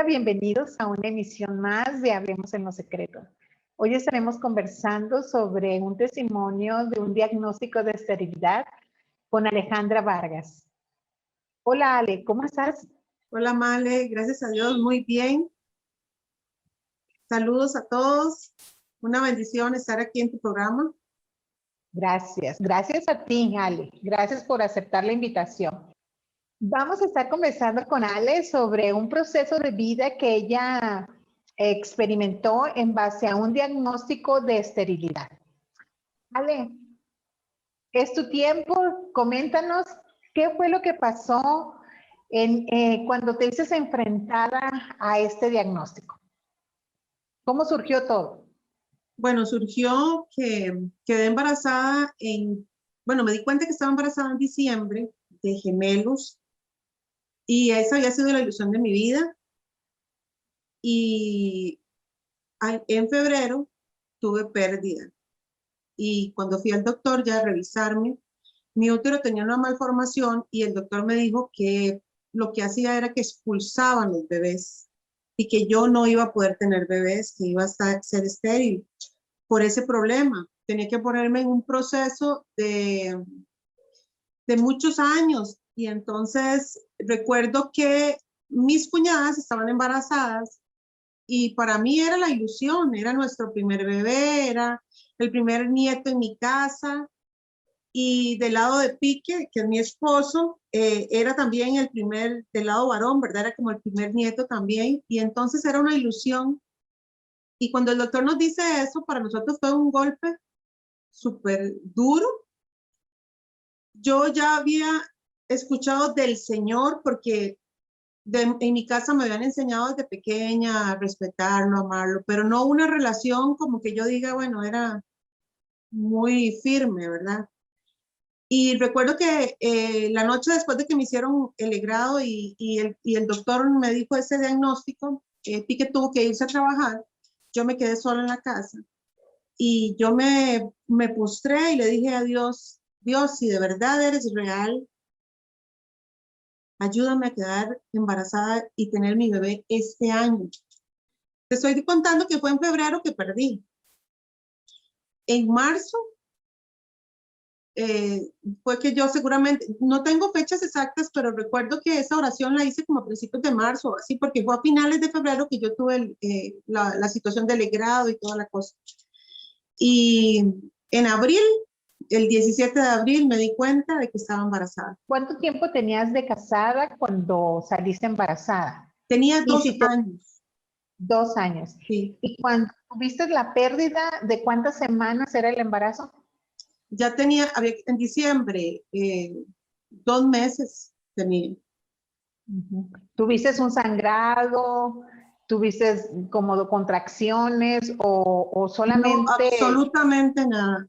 Hola, bienvenidos a una emisión más de Hablemos en lo Secreto. Hoy estaremos conversando sobre un testimonio de un diagnóstico de esterilidad con Alejandra Vargas. Hola Ale, ¿cómo estás? Hola Male, gracias a Dios, muy bien. Saludos a todos. Una bendición estar aquí en tu programa. Gracias, gracias a ti Ale, gracias por aceptar la invitación. Vamos a estar conversando con Ale sobre un proceso de vida que ella experimentó en base a un diagnóstico de esterilidad. Ale, es tu tiempo, coméntanos qué fue lo que pasó cuando te dices enfrentada a este diagnóstico. ¿Cómo surgió todo? Bueno, surgió que quedé embarazada bueno, me di cuenta que estaba embarazada en diciembre de gemelos y esa había sido la ilusión de mi vida. Y en febrero tuve pérdida y cuando fui al doctor ya a revisarme, mi útero tenía una malformación y el doctor me dijo que lo que hacía era que expulsaban los bebés y que yo no iba a poder tener bebés, que iba a ser estéril por ese problema. Tenía que ponerme en un proceso de muchos años. Y entonces recuerdo que mis cuñadas estaban embarazadas y para mí era la ilusión, era nuestro primer bebé, era el primer nieto en mi casa. Y del lado de Pique, que es mi esposo, era también el primer, del lado varón, ¿verdad? Era como el primer nieto también. Y entonces era una ilusión. Y cuando el doctor nos dice eso, para nosotros fue un golpe súper duro. Yo ya había escuchado del Señor porque en mi casa me habían enseñado desde pequeña a respetarlo, amarlo, pero no una relación como que yo diga, bueno, era muy firme, ¿verdad? Y recuerdo que la noche después de que me hicieron el legrado y el doctor me dijo ese diagnóstico, Pique tuvo que irse a trabajar, yo me quedé sola en la casa y yo me postré y le dije a Dios, Dios, si de verdad eres real, ayúdame a quedar embarazada y tener mi bebé este año. Te estoy contando que fue en febrero que perdí. En marzo fue que yo seguramente, no tengo fechas exactas, pero recuerdo que esa oración la hice como a principios de marzo, así, porque fue a finales de febrero que yo tuve la situación del legrado y toda la cosa. Y en abril, el 17 de abril, me di cuenta de que estaba embarazada. ¿Cuánto tiempo tenías de casada cuando saliste embarazada? Tenía 2 años. 2 años. Sí. ¿Y cuando tuviste la pérdida, de cuántas semanas era el embarazo? Ya tenía, en diciembre, 2 meses tenía. ¿Tuviste un sangrado? ¿Tuviste como contracciones o No, solamente absolutamente nada.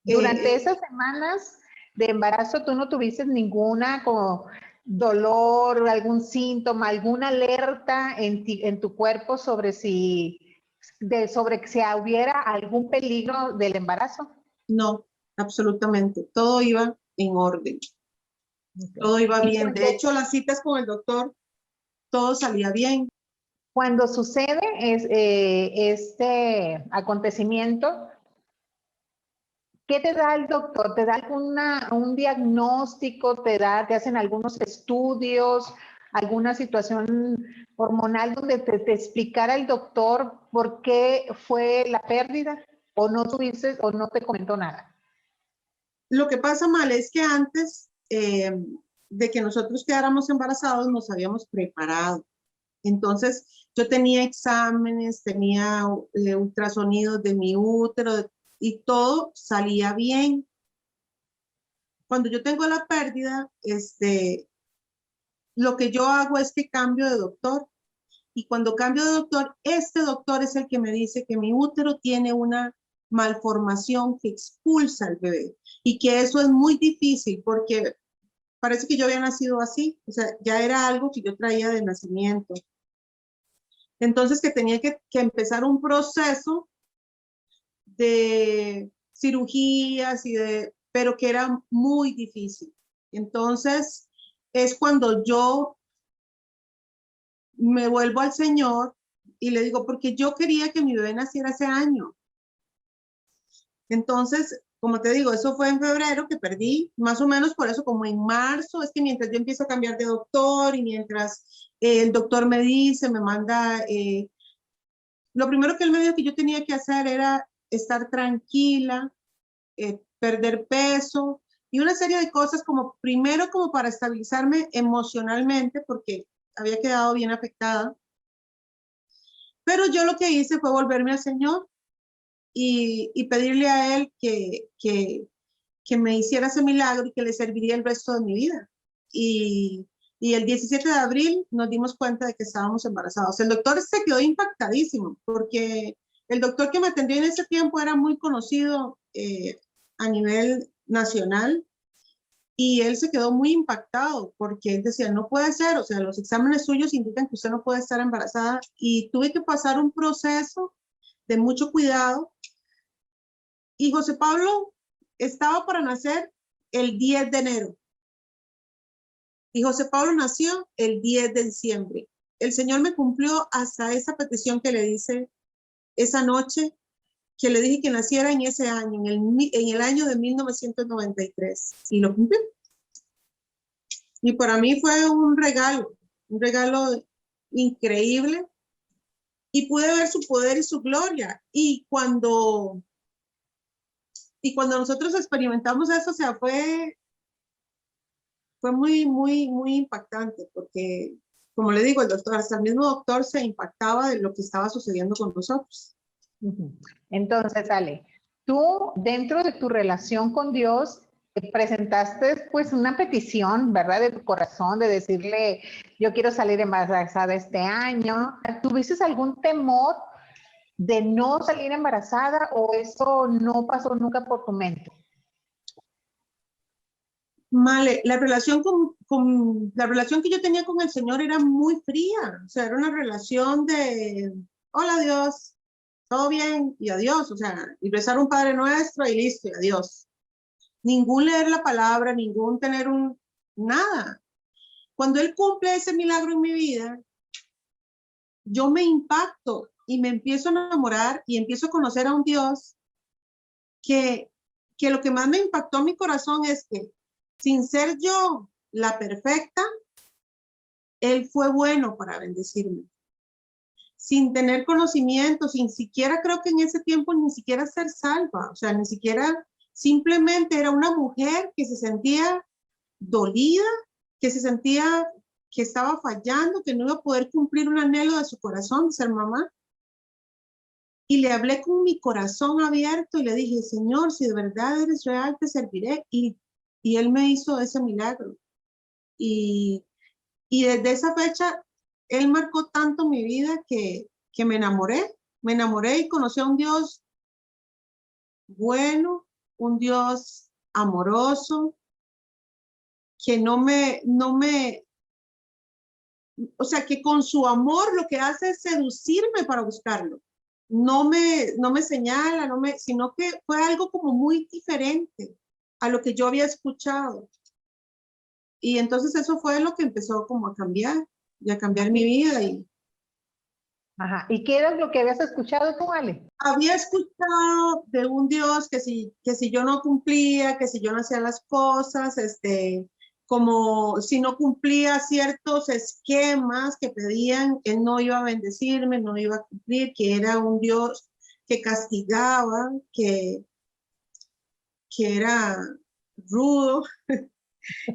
durante esas semanas de embarazo tú no tuviste ninguna como dolor, algún síntoma, alguna alerta en tu cuerpo sobre sobre si hubiera algún peligro del embarazo? No, absolutamente. Todo iba en orden. Okay. Todo iba Y bien. De hecho, las citas con el doctor, todo salía bien. cuando sucede este acontecimiento, ¿qué te da el doctor? ¿Te da un diagnóstico? ¿Te hacen algunos estudios? ¿Alguna situación hormonal donde te explicara el doctor por qué fue la pérdida? ¿O no tuviste o no te comentó nada? Lo que pasa mal es que antes de que nosotros quedáramos embarazados, nos habíamos preparado. Entonces, yo tenía exámenes, tenía ultrasonidos de mi útero y todo salía bien. Cuando yo tengo la pérdida, lo que yo hago es que cambio de doctor. Y cuando cambio de doctor, este doctor es el que me dice que mi útero tiene una malformación que expulsa al bebé y que eso es muy difícil porque parece que yo había nacido así, o sea, ya era algo que yo traía de nacimiento. Entonces que tenía que empezar un proceso de cirugías pero que era muy difícil. Entonces es cuando yo me vuelvo al Señor y le digo, porque yo quería que mi bebé naciera ese año. Entonces, como te digo, eso fue en febrero que perdí, más o menos por eso, como en marzo, es que mientras yo empiezo a cambiar de doctor y mientras el doctor me dice, me manda, lo primero que él me dijo que yo tenía que hacer era estar tranquila, perder peso y una serie de cosas como, primero como para estabilizarme emocionalmente, porque había quedado bien afectada. Pero yo lo que hice fue volverme al Señor y pedirle a Él que me hiciera ese milagro y que le serviría el resto de mi vida. Y el 17 de abril nos dimos cuenta de que estábamos embarazados. El doctor se quedó impactadísimo porque el doctor que me atendió en ese tiempo era muy conocido a nivel nacional y él se quedó muy impactado porque él decía, no puede ser, o sea, los exámenes suyos indican que usted no puede estar embarazada y tuve que pasar un proceso de mucho cuidado. Y José Pablo estaba para nacer el 10 de enero. Y José Pablo nació el 10 de diciembre. El Señor me cumplió hasta esa petición que le hice esa noche, que le dije que naciera en ese año, en el año de 1993. Y lo cumplió. Y para mí fue un regalo increíble. Y pude ver su poder y su gloria. Y cuando nosotros experimentamos eso, o sea, fue muy, muy, muy impactante porque, como le digo, el doctor, hasta el mismo doctor se impactaba de lo que estaba sucediendo con nosotros. Entonces, Ale, tú dentro de tu relación con Dios presentaste pues una petición, ¿verdad? De tu corazón, de decirle, yo quiero salir embarazada este año. ¿Tuviste algún temor de no salir embarazada o eso no pasó nunca por tu mente? Vale, la relación la relación que yo tenía con el Señor era muy fría, o sea, era una relación de, hola Dios, todo bien y adiós, o sea, y rezar un Padre Nuestro y listo, y adiós. Ningún leer la palabra, ningún tener nada. Cuando Él cumple ese milagro en mi vida, yo me impacto y me empiezo a enamorar y empiezo a conocer a un Dios que lo que más me impactó en mi corazón es que sin ser yo la perfecta, Él fue bueno para bendecirme. Sin tener conocimiento, sin siquiera, creo que en ese tiempo ni siquiera ser salva, o sea, ni siquiera, simplemente era una mujer que se sentía dolida, que se sentía que estaba fallando, que no iba a poder cumplir un anhelo de su corazón, ser mamá. Y le hablé con mi corazón abierto y le dije, Señor, si de verdad eres real, te serviré. Y Él me hizo ese milagro. Y desde esa fecha, Él marcó tanto mi vida que me enamoré. Me enamoré y conocí a un Dios bueno, un Dios amoroso, que o sea, que con su amor lo que hace es seducirme para buscarlo. No me señala, sino que fue algo como muy diferente a lo que yo había escuchado. Y entonces eso fue lo que empezó como a cambiar, y a cambiar mi vida. Ajá. ¿Y qué era lo que habías escuchado tú, Ale? Había escuchado de un Dios que si yo no cumplía, que si yo no hacía las cosas, como si no cumplía ciertos esquemas que pedían, Él no iba a bendecirme, no iba a cumplir, que era un Dios que castigaba, que era rudo,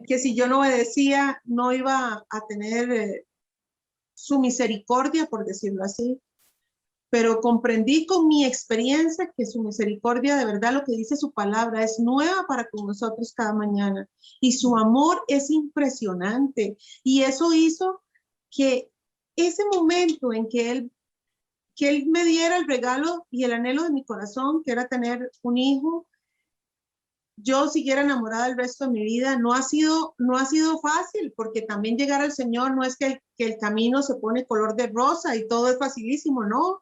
que si yo no obedecía, no iba a tener su misericordia, por decirlo así. Pero comprendí con mi experiencia que su misericordia, de verdad, lo que dice su palabra, es nueva para con nosotros cada mañana. Y su amor es impresionante. Y eso hizo que ese momento en que Él me diera el regalo y el anhelo de mi corazón, que era tener un hijo, yo siguiera enamorada el resto de mi vida. No ha sido fácil, porque también llegar al Señor no es que el camino se pone color de rosa y todo es facilísimo, no.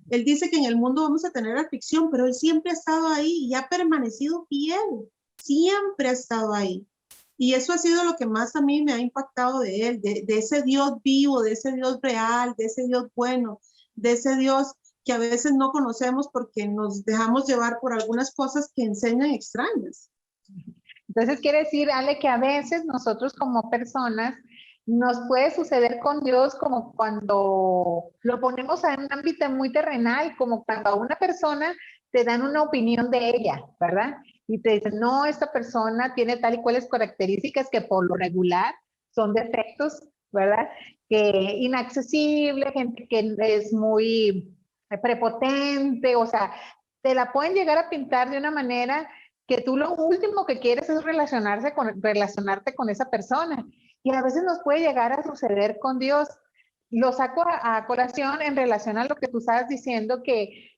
Él dice que en el mundo vamos a tener aflicción, pero Él siempre ha estado ahí y ha permanecido fiel. Siempre ha estado ahí. Y eso ha sido lo que más a mí me ha impactado de él, de ese Dios vivo, de ese Dios real, de ese Dios bueno, de ese Dios que a veces no conocemos porque nos dejamos llevar por algunas cosas que enseñan extrañas. Entonces quiere decir, Ale, que a veces nosotros como personas nos puede suceder con Dios como cuando lo ponemos en un ámbito muy terrenal, como cuando a una persona te dan una opinión de ella, ¿verdad? Y te dicen, no, esta persona tiene tal y cuales características que por lo regular son defectos, ¿verdad? Que inaccesible, gente que es muy prepotente, o sea, te la pueden llegar a pintar de una manera que tú lo último que quieres es relacionarte con esa persona. Y a veces nos puede llegar a suceder con Dios. Lo saco a colación en relación a lo que tú estabas diciendo, que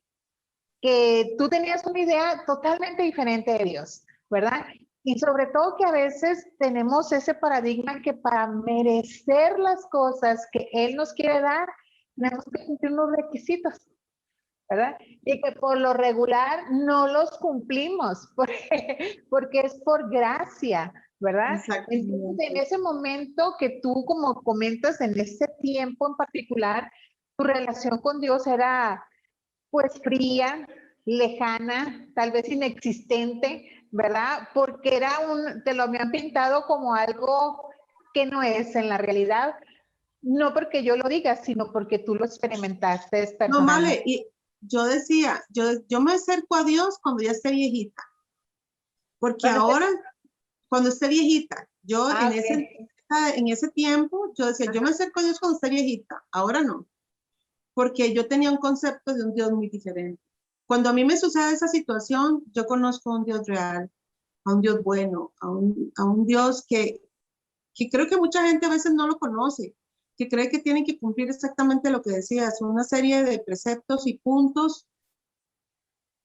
tú tenías una idea totalmente diferente de Dios, ¿verdad? Y sobre todo que a veces tenemos ese paradigma que para merecer las cosas que Él nos quiere dar, tenemos que cumplir unos requisitos, ¿verdad? Y que por lo regular no los cumplimos, porque es por gracia, ¿verdad? Entonces, en ese momento que tú, como comentas, en ese tiempo en particular, tu relación con Dios era pues fría, lejana, tal vez inexistente, ¿verdad? Porque te lo habían pintado como algo que no es en la realidad, no porque yo lo diga, sino porque tú lo experimentaste No, personalmente. Male, y yo decía, yo me acerco a Dios cuando ya esté viejita, porque ahora, cuando esté viejita, yo en ese tiempo, yo decía, yo me acerco a Dios cuando esté viejita, ahora no, porque yo tenía un concepto de un Dios muy diferente. Cuando a mí me sucede esa situación, yo conozco a un Dios real, a un Dios bueno, a un Dios que creo que mucha gente a veces no lo conoce, que cree que tienen que cumplir exactamente lo que decías, una serie de preceptos y puntos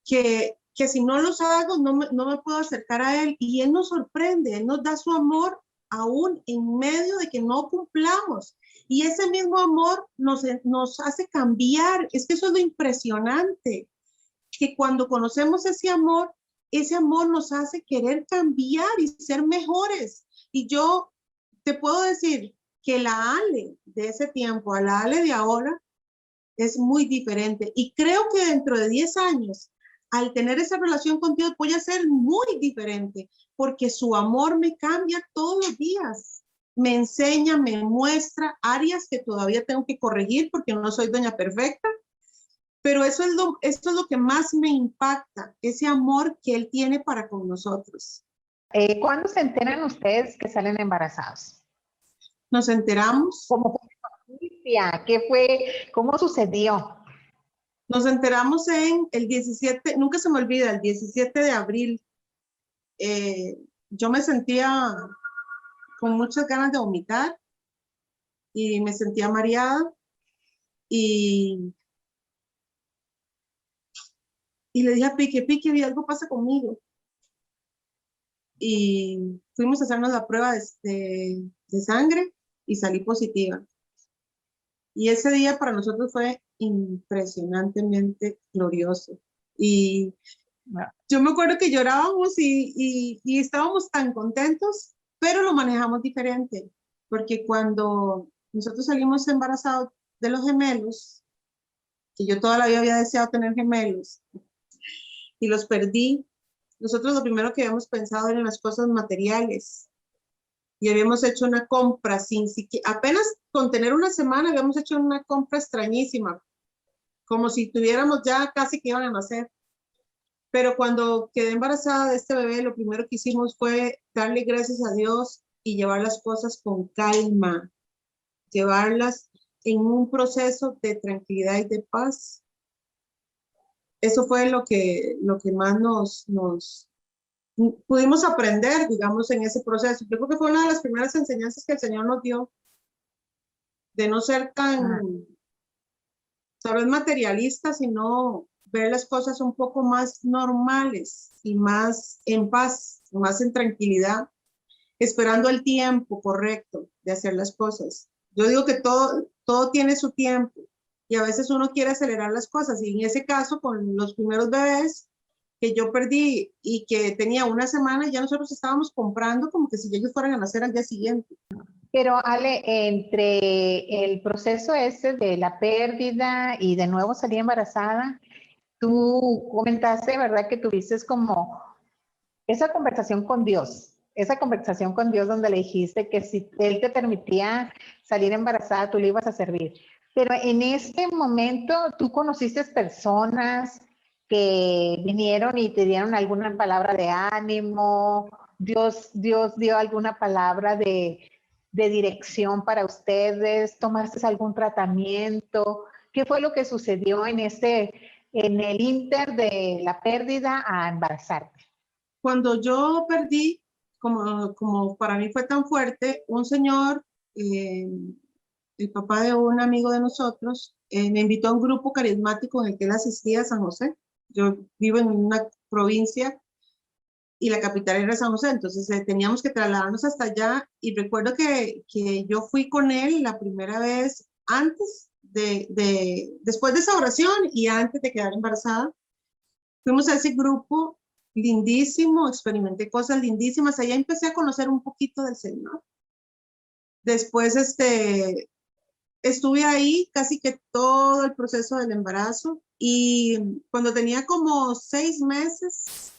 que si no los hago no me puedo acercar a Él. Y Él nos sorprende, Él nos da su amor aún en medio de que no cumplamos. Y ese mismo amor nos hace cambiar. Es que eso es lo impresionante, que cuando conocemos ese amor nos hace querer cambiar y ser mejores. Y yo te puedo decir que la Ale de ese tiempo a la Ale de ahora es muy diferente. Y creo que dentro de 10 años, al tener esa relación con Dios, voy a ser muy diferente, porque su amor me cambia todos los días. Me enseña, me muestra áreas que todavía tengo que corregir porque no soy doña perfecta, pero eso es lo que más me impacta, ese amor que Él tiene para con nosotros. ¿Cuándo se enteran ustedes que salen embarazados? Nos enteramos. ¿Cómo fue la noticia? ¿Qué fue? ¿Cómo sucedió? Nos enteramos en el 17, nunca se me olvida, el 17 de abril. Yo me sentía con muchas ganas de vomitar y me sentía mareada y, y le dije a Pique, Pique, algo pasa conmigo. Y fuimos a hacernos la prueba de sangre y salí positiva. Y ese día para nosotros fue impresionantemente glorioso. Y yo me acuerdo que llorábamos y estábamos tan contentos, pero lo manejamos diferente, porque cuando nosotros salimos embarazados de los gemelos, que yo toda la vida había deseado tener gemelos, y los perdí, nosotros lo primero que habíamos pensado eran las cosas materiales, y habíamos hecho una compra sin siquiera, apenas con tener una semana habíamos hecho una compra extrañísima, como si tuviéramos ya casi que iban a nacer. Pero cuando quedé embarazada de este bebé, lo primero que hicimos fue darle gracias a Dios y llevar las cosas con calma, llevarlas en un proceso de tranquilidad y de paz. Eso fue lo que más nos pudimos aprender, digamos, en ese proceso. Yo creo que fue una de las primeras enseñanzas que el Señor nos dio, de no ser tan, tal vez materialista, sino ver las cosas un poco más normales y más en paz, más en tranquilidad, esperando el tiempo correcto de hacer las cosas. Yo digo que todo tiene su tiempo y a veces uno quiere acelerar las cosas y en ese caso con los primeros bebés que yo perdí y que tenía una semana, ya nosotros estábamos comprando como que si ellos fueran a nacer al día siguiente. Pero Ale, entre el proceso ese de la pérdida y de nuevo salir embarazada, tú comentaste, ¿verdad? Que tuviste como esa conversación con Dios donde le dijiste que si Él te permitía salir embarazada, tú le ibas a servir. Pero en este momento, ¿tú conociste personas que vinieron y te dieron alguna palabra de ánimo? Dios dio alguna palabra de dirección para ustedes? ¿Tomaste algún tratamiento? ¿Qué fue lo que sucedió en el inter de la pérdida a embarazarte? Cuando yo perdí, como para mí fue tan fuerte, un señor, el papá de un amigo de nosotros, me invitó a un grupo carismático en el que él asistía a San José. Yo vivo en una provincia y la capital era San José, entonces teníamos que trasladarnos hasta allá y recuerdo que yo fui con él la primera vez después de esa oración y antes de quedar embarazada. Fuimos a ese grupo lindísimo, experimenté cosas lindísimas, allá empecé a conocer un poquito del Señor. Después estuve ahí casi que todo el proceso del embarazo y cuando tenía como 6 meses,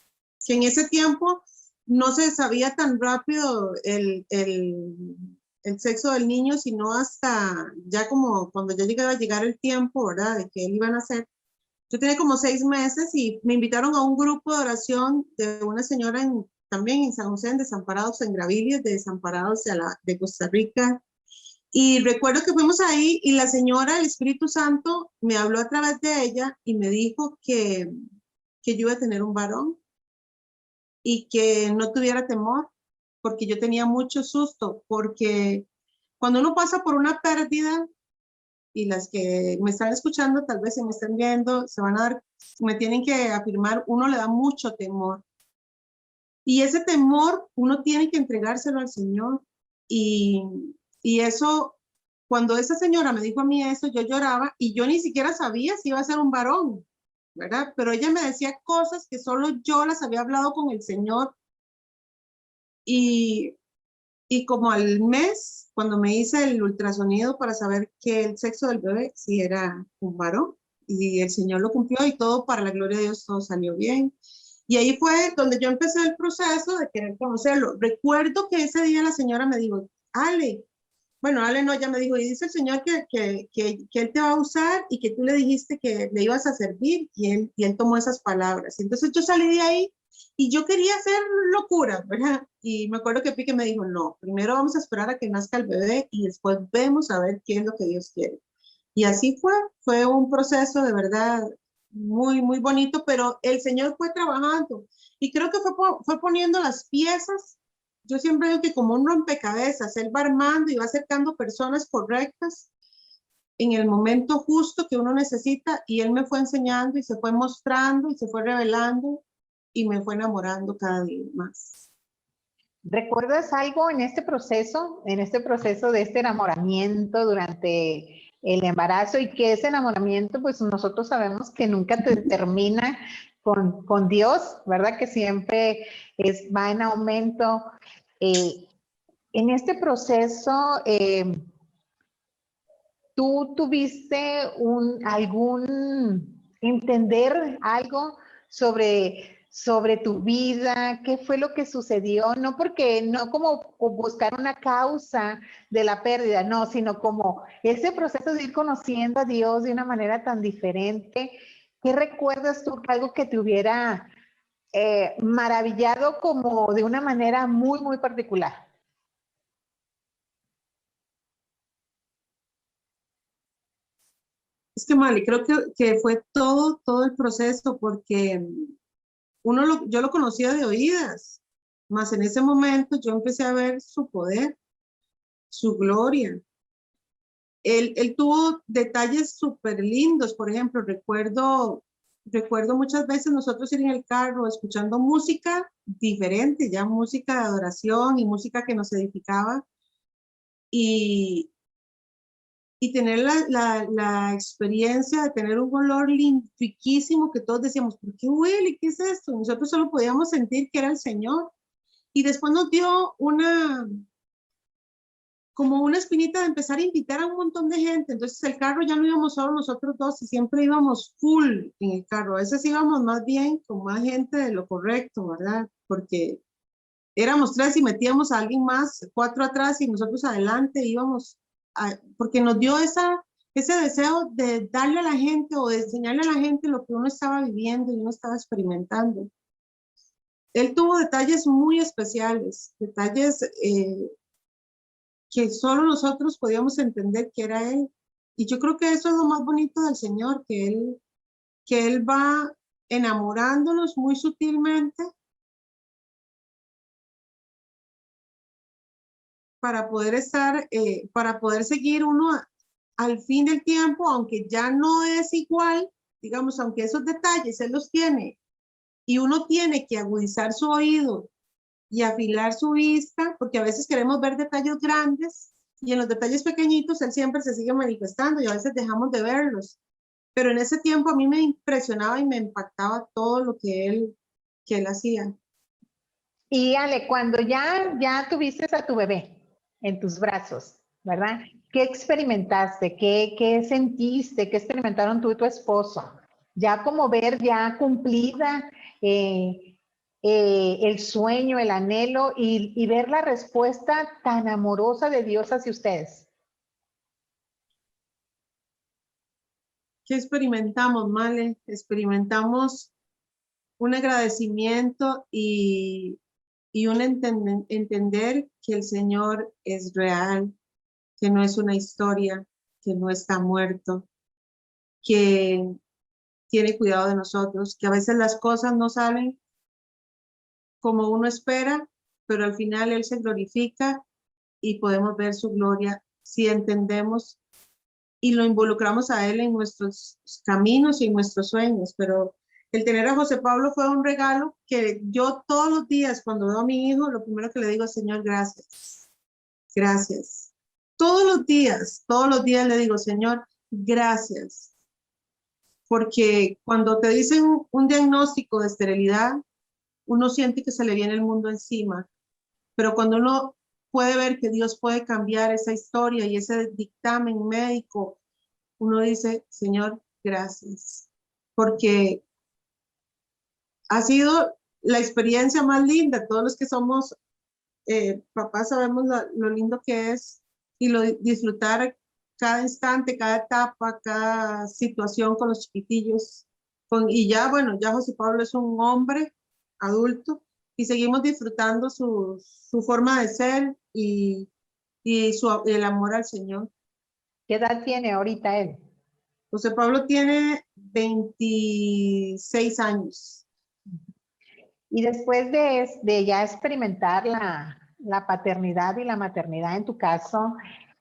que en ese tiempo no se sabía tan rápido el sexo del niño, sino hasta ya como cuando ya llegaba a llegar el tiempo, ¿verdad? De que él iba a nacer. Yo tenía como 6 meses y me invitaron a un grupo de oración de una señora también en San José, en Desamparados, en Gravilias, de Desamparados de Costa Rica. Y recuerdo que fuimos ahí y la señora, el Espíritu Santo, me habló a través de ella y me dijo que yo iba a tener un varón y que no tuviera temor, porque yo tenía mucho susto, porque cuando uno pasa por una pérdida, y las que me están escuchando, tal vez se me estén viendo, me tienen que afirmar, uno le da mucho temor. Y ese temor uno tiene que entregárselo al Señor. Y, y eso, cuando esa señora me dijo a mí eso, yo lloraba y yo ni siquiera sabía si iba a ser un varón, ¿verdad? Pero ella me decía cosas que solo yo las había hablado con el Señor. Y como al mes, cuando me hice el ultrasonido para saber que el sexo del bebé, si era un varón, y el Señor lo cumplió y todo, para la gloria de Dios, todo salió bien. Y ahí fue donde yo empecé el proceso de querer conocerlo. Recuerdo que ese día la señora me dijo, Ale, bueno, Ale no, ella me dijo, y dice el Señor que Él te va a usar y que tú le dijiste que le ibas a servir, y él tomó esas palabras. Entonces yo salí de ahí y yo quería hacer locura, ¿verdad? Y me acuerdo que Pique me dijo, no, primero vamos a esperar a que nazca el bebé y después vemos a ver qué es lo que Dios quiere. Y así fue un proceso de verdad muy, muy bonito, pero el Señor fue trabajando y creo que fue poniendo las piezas. Yo siempre digo que como un rompecabezas, Él va armando y va acercando personas correctas en el momento justo que uno necesita, y Él me fue enseñando y se fue mostrando y se fue revelando y me fue enamorando cada día más. ¿Recuerdas algo en este proceso de este enamoramiento durante el embarazo, y que ese enamoramiento, pues nosotros sabemos que nunca termina con Dios, ¿verdad? Que siempre va en aumento. En este proceso, ¿tú tuviste entender algo sobre tu vida? ¿Qué fue lo que sucedió? No como buscar una causa de la pérdida, no, sino como ese proceso de ir conociendo a Dios de una manera tan diferente. ¿Qué recuerdas tú, algo que te hubiera maravillado como de una manera muy, muy particular? Es que Mali, creo que fue todo el proceso, porque yo lo conocía de oídas, mas en ese momento yo empecé a ver su poder, su gloria. Él tuvo detalles súper lindos. Por ejemplo, recuerdo muchas veces nosotros ir en el carro escuchando música diferente, ya música de adoración y música que nos edificaba. Y y tener la experiencia de tener un olor riquísimo que todos decíamos, ¿por qué huele? ¿Qué es esto? Nosotros solo podíamos sentir que era el Señor. Y después nos dio como una espinita de empezar a invitar a un montón de gente. Entonces el carro ya no íbamos solo nosotros dos y siempre íbamos full en el carro. A veces íbamos más bien con más gente de lo correcto, ¿verdad? Porque éramos 3 y metíamos a alguien más, 4 atrás y nosotros adelante íbamos, porque nos dio ese deseo de darle a la gente o de enseñarle a la gente lo que uno estaba viviendo y uno estaba experimentando. Él tuvo detalles muy especiales, detalles que solo nosotros podíamos entender que era Él. Y yo creo que eso es lo más bonito del Señor, que Él va enamorándonos muy sutilmente para poder estar, para poder seguir uno al fin del tiempo, aunque ya no es igual, digamos, aunque esos detalles Él los tiene y uno tiene que agudizar su oído y afilar su vista, porque a veces queremos ver detalles grandes y en los detalles pequeñitos Él siempre se sigue manifestando y a veces dejamos de verlos. Pero en ese tiempo a mí me impresionaba y me impactaba todo lo que Él hacía. Y Ale, cuando ya tuviste a tu bebé en tus brazos, ¿verdad? ¿Qué experimentaste? ¿Qué sentiste? ¿Qué experimentaron tú y tu esposo? Ya como ver ya cumplida el sueño, el anhelo y ver la respuesta tan amorosa de Dios hacia ustedes. ¿Qué experimentamos, Male? Experimentamos un agradecimiento y un entender que el Señor es real, que no es una historia, que no está muerto, que tiene cuidado de nosotros, que a veces las cosas no salen como uno espera, pero al final Él se glorifica y podemos ver su gloria si entendemos y lo involucramos a Él en nuestros caminos y en nuestros sueños. Pero el tener a José Pablo fue un regalo que yo todos los días cuando veo a mi hijo, lo primero que le digo es, Señor, gracias, gracias. Todos los días le digo, Señor, gracias. Porque cuando te dicen un diagnóstico de esterilidad, uno siente que se le viene el mundo encima. Pero cuando uno puede ver que Dios puede cambiar esa historia y ese dictamen médico, uno dice, Señor, gracias. Porque ha sido la experiencia más linda. Todos los que somos papás sabemos lo lindo que es y lo disfrutar cada instante, cada etapa, cada situación con los chiquitillos. Y ya, bueno, ya José Pablo es un hombre adulto y seguimos disfrutando su forma de ser y el amor al Señor. ¿Qué edad tiene ahorita él? José Pablo tiene 26 años. Y después de ya experimentar la paternidad y la maternidad en tu caso,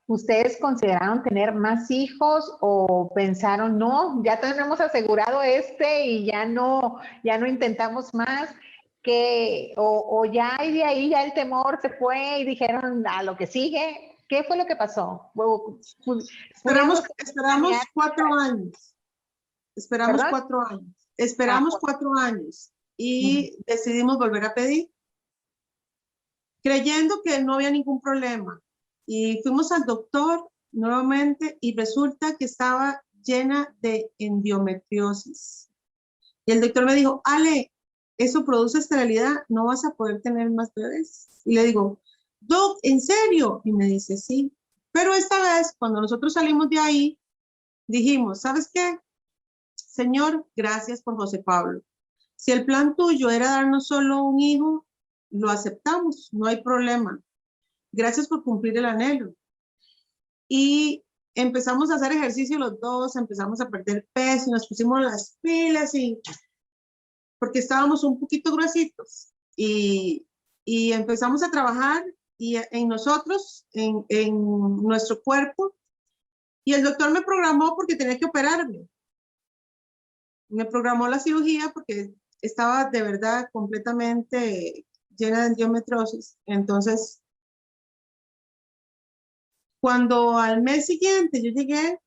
¿ustedes consideraron tener más hijos o pensaron, no, ya tenemos asegurado y ya no intentamos más? O ya y de ahí ya el temor se fue y dijeron a lo que sigue? ¿Qué fue lo que pasó? Esperamos 4 años. Esperamos ¿Perdón? 4 años. Esperamos 4 años y decidimos volver a pedir, creyendo que no había ningún problema. Y fuimos al doctor nuevamente y resulta que estaba llena de endometriosis. Y el doctor me dijo, Ale, eso produce esterilidad, no vas a poder tener más bebés. Y le digo, Doc, ¿en serio? Y me dice, sí. Pero esta vez, cuando nosotros salimos de ahí, dijimos, ¿sabes qué? Señor, gracias por José Pablo. Si el plan tuyo era darnos solo un hijo, lo aceptamos, no hay problema. Gracias por cumplir el anhelo. Y empezamos a hacer ejercicio los dos, empezamos a perder peso, y nos pusimos las pilas porque estábamos un poquito gruesitos y empezamos a trabajar en nosotros, en nuestro cuerpo. Y el doctor me programó porque tenía que operarme. Me programó la cirugía porque estaba de verdad completamente llena de endometriosis. Entonces, Cuando al mes siguiente yo llegué,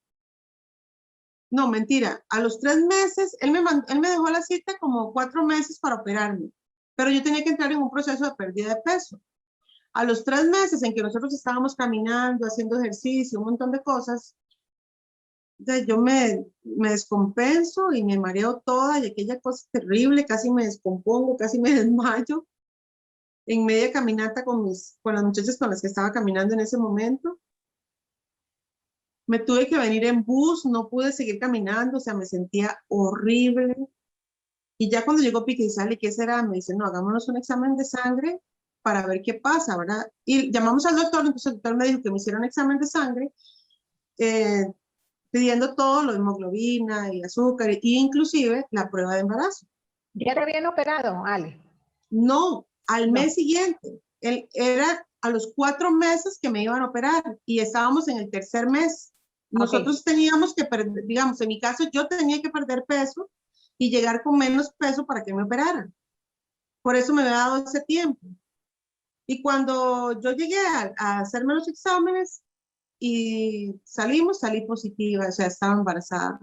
no, mentira, a los 3 meses, él me dejó la cita como 4 meses para operarme, pero yo tenía que entrar en un proceso de pérdida de peso. A los 3 meses en que nosotros estábamos caminando, haciendo ejercicio, un montón de cosas, yo me descompenso y me mareo toda y aquella cosa terrible, casi me descompongo, casi me desmayo en media caminata con las muchachas con las que estaba caminando en ese momento. Me tuve que venir en bus, no pude seguir caminando, o sea, me sentía horrible. Y ya cuando llegó Pique y sale, ¿qué será? Me dice, no, hagámonos un examen de sangre para ver qué pasa, ¿verdad? Y llamamos al doctor, entonces el doctor me dijo que me hiciera un examen de sangre, eh, pidiendo todo, lo de hemoglobina y azúcar, e inclusive la prueba de embarazo. ¿Ya te habían operado, Ale? No, al No. mes siguiente. Era a los 4 meses que me iban a operar y estábamos en el tercer mes. Nosotros teníamos que perder, digamos, en mi caso yo tenía que perder peso y llegar con menos peso para que me operaran. Por eso me había dado ese tiempo. Y cuando yo llegué a hacerme los exámenes y salí positiva, o sea, estaba embarazada.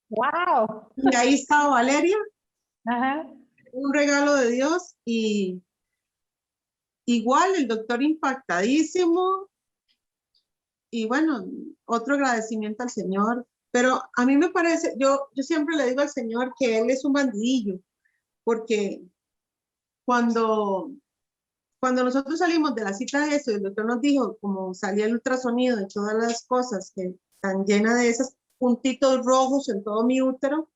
¡Wow! Y ahí estaba Valeria, Ajá. un regalo de Dios, y igual el doctor impactadísimo, y bueno, otro agradecimiento al Señor. Pero a mí me parece, yo siempre le digo al Señor que Él es un bandidillo, porque cuando nosotros salimos de la cita de eso, y el doctor nos dijo, como salía el ultrasonido y todas las cosas que están llenas de esos puntitos rojos en todo mi útero,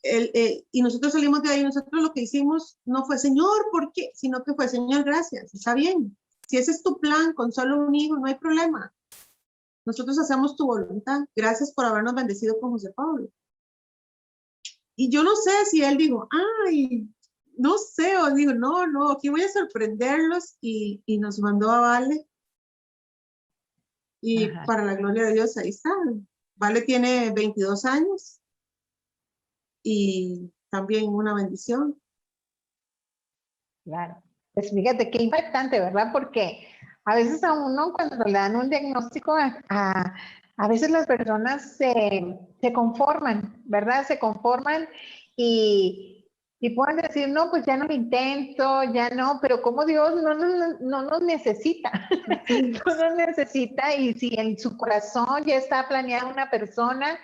y nosotros salimos de ahí, nosotros lo que hicimos no fue, Señor, ¿por qué? Sino que fue, Señor, gracias, está bien. Si ese es tu plan, con solo un hijo, no hay problema. Nosotros hacemos tu voluntad. Gracias por habernos bendecido con José Pablo. Y yo no sé si él dijo, ay, no sé, o digo, no, aquí voy a sorprenderlos, y nos mandó a Vale. Y Ajá. para la gloria de Dios, ahí está. Vale tiene 22 años y también una bendición. Claro. Pues fíjate qué impactante, ¿verdad? Porque a veces a uno cuando le dan un diagnóstico, a veces las personas se conforman, ¿verdad? Se conforman y pueden decir, no, pues ya no lo intento, ya no, pero como Dios no nos necesita, no nos necesita, y si en su corazón ya está planeada una persona,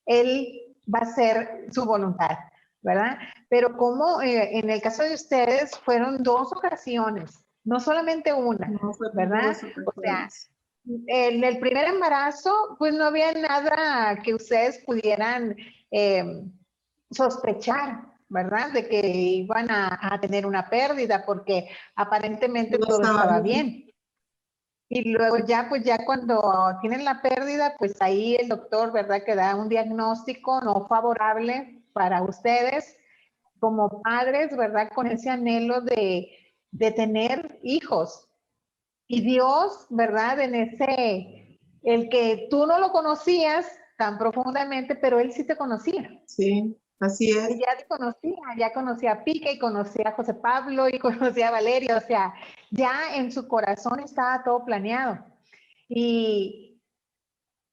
Él va a hacer su voluntad, ¿verdad? Pero como en el caso de ustedes fueron 2 ocasiones, no solamente una, No fue ¿verdad? O sea, en el primer embarazo, pues no había nada que ustedes pudieran sospechar, ¿verdad? De que iban a tener una pérdida, porque aparentemente no todo estaba estaba bien. bien. Y luego ya, pues ya cuando tienen la pérdida, pues ahí el doctor, ¿verdad? Que da un diagnóstico no favorable para ustedes como padres, ¿verdad? Con ese anhelo de tener hijos. Y Dios, ¿verdad? En ese, el que tú no lo conocías tan profundamente, pero Él sí te conocía. Sí, así Y es. ya conocía a Pique, y conocía a José Pablo, y conocía a Valeria, o sea, ya en su corazón estaba todo planeado. Y,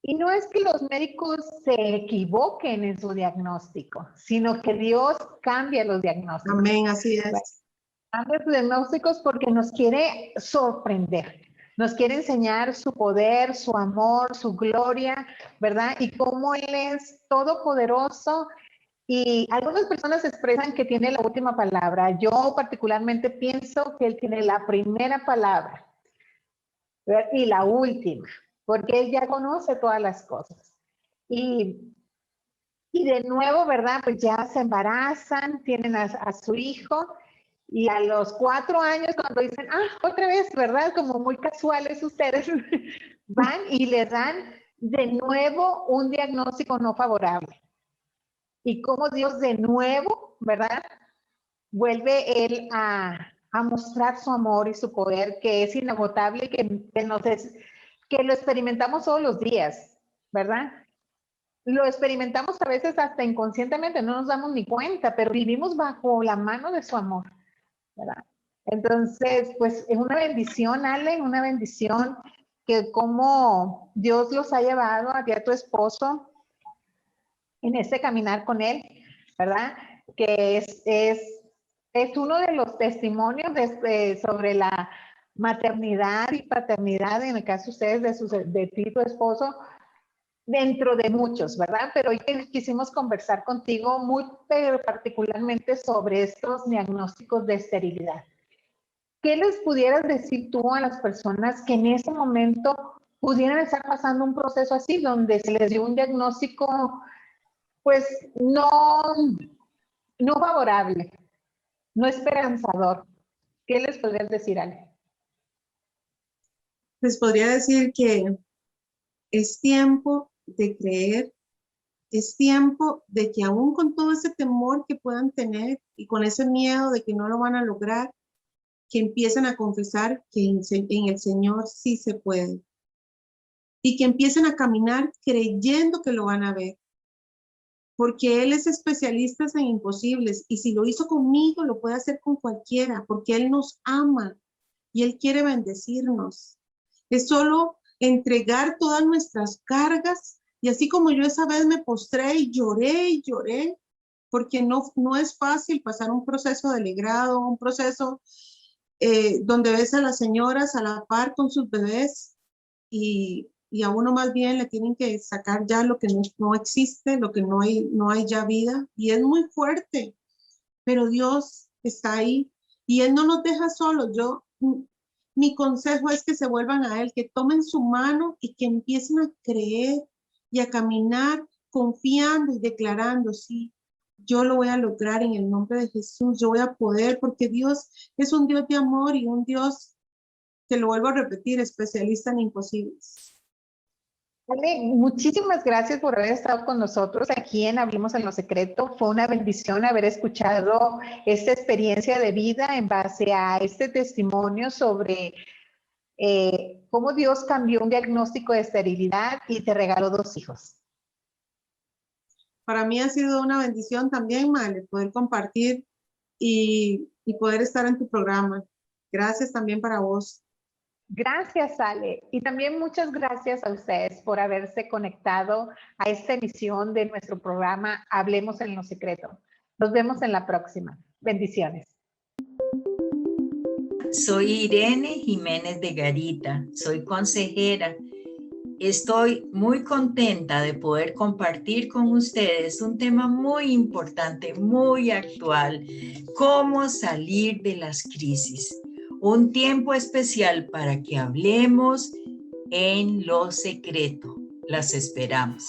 y no es que los médicos se equivoquen en su diagnóstico, sino que Dios cambia los diagnósticos. Amén, así es. Cambia los diagnósticos porque nos quiere sorprender, nos quiere enseñar su poder, su amor, su gloria, ¿verdad? Y cómo Él es todopoderoso. Y algunas personas expresan que tiene la última palabra. Yo particularmente pienso que Él tiene la primera palabra, ¿verdad? Y la última, porque Él ya conoce todas las cosas. Y, y de nuevo, ¿verdad? Pues ya se embarazan, tienen a su hijo, y a los 4 años, cuando dicen, otra vez, ¿verdad? Como muy casuales ustedes, van y les dan de nuevo un diagnóstico no favorable. Y como Dios de nuevo, ¿verdad? Vuelve Él a mostrar su amor y su poder, que es inagotable, que lo experimentamos todos los días, ¿verdad? Lo experimentamos a veces hasta inconscientemente, no nos damos ni cuenta, pero vivimos bajo la mano de su amor, ¿verdad? Entonces, pues es una bendición, Ale, una bendición que cómo Dios los ha llevado a ti, a tu esposo, en ese caminar con él, ¿verdad? Que es uno de los testimonios sobre la maternidad y paternidad, en el caso de ustedes, de ti, tu esposo, dentro de muchos, ¿verdad? Pero hoy quisimos conversar contigo muy particularmente sobre estos diagnósticos de esterilidad. ¿Qué les pudieras decir tú a las personas que en ese momento pudieran estar pasando un proceso así, donde se les dio un diagnóstico, pues, no favorable, no esperanzador? ¿Qué les podrías decir, Ale? Les podría decir que es tiempo de creer, es tiempo de que aún con todo ese temor que puedan tener y con ese miedo de que no lo van a lograr, que empiecen a confesar que en el Señor sí se puede. Y que empiecen a caminar creyendo que lo van a ver. Porque Él es especialista en imposibles. Y si lo hizo conmigo, lo puede hacer con cualquiera. Porque Él nos ama y Él quiere bendecirnos. Es solo entregar todas nuestras cargas. Y así como yo esa vez me postré y lloré, porque no es fácil pasar un proceso de legrado, un proceso donde ves a las señoras a la par con sus bebés y a uno más bien le tienen que sacar ya lo que no existe, lo que no hay ya vida, y es muy fuerte, pero Dios está ahí y Él no nos deja solos. Mi consejo es que se vuelvan a Él, que tomen su mano y que empiecen a creer y a caminar confiando y declarando, sí, yo lo voy a lograr en el nombre de Jesús, yo voy a poder, porque Dios es un Dios de amor y un Dios, te lo vuelvo a repetir, especialista en imposibles. Ale, muchísimas gracias por haber estado con nosotros aquí en Hablemos en lo Secreto. Fue una bendición haber escuchado esta experiencia de vida en base a este testimonio sobre cómo Dios cambió un diagnóstico de esterilidad y te regaló 2 hijos. Para mí ha sido una bendición también, Male, poder compartir y poder estar en tu programa. Gracias también para vos. Gracias, Ale. Y también muchas gracias a ustedes por haberse conectado a esta emisión de nuestro programa Hablemos en lo Secreto. Nos vemos en la próxima. Bendiciones. Soy Irene Jiménez de Garita, soy consejera. Estoy muy contenta de poder compartir con ustedes un tema muy importante, muy actual, cómo salir de las crisis. Un tiempo especial para que hablemos en lo secreto. Las esperamos.